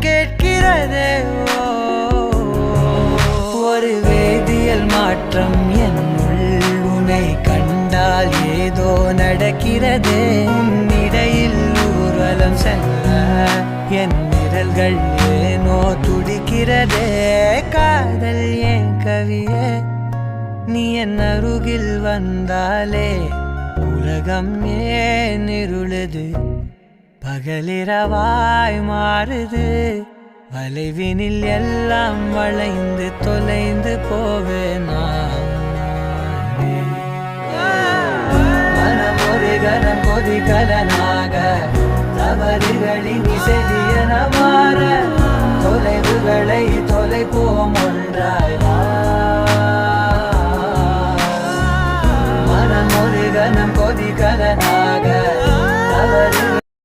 கேட்கிறதே. ஒரு வேதியியல் மாற்றம் என்னுள் உன்னை கண்டால் ஏதோ நடக்கிறதே. இடையில் ஊர்வலம் செல்ல என் விரல்கள் ஏனோ துடிக்கிறதே. காதல் ஏன் கவியே, நீ என் அருகில் வந்தாலே உலகம் ஏன் இருளுது, பகலிரவாய் மாறுது. வளைவினில் எல்லாம் வளைந்து தொலைந்து போவேனா. மனம் ஒரு கணம் கொதிகலனாக தவறுகளின் இசையன மாற தொலைவுகளை தொலைப்போம்.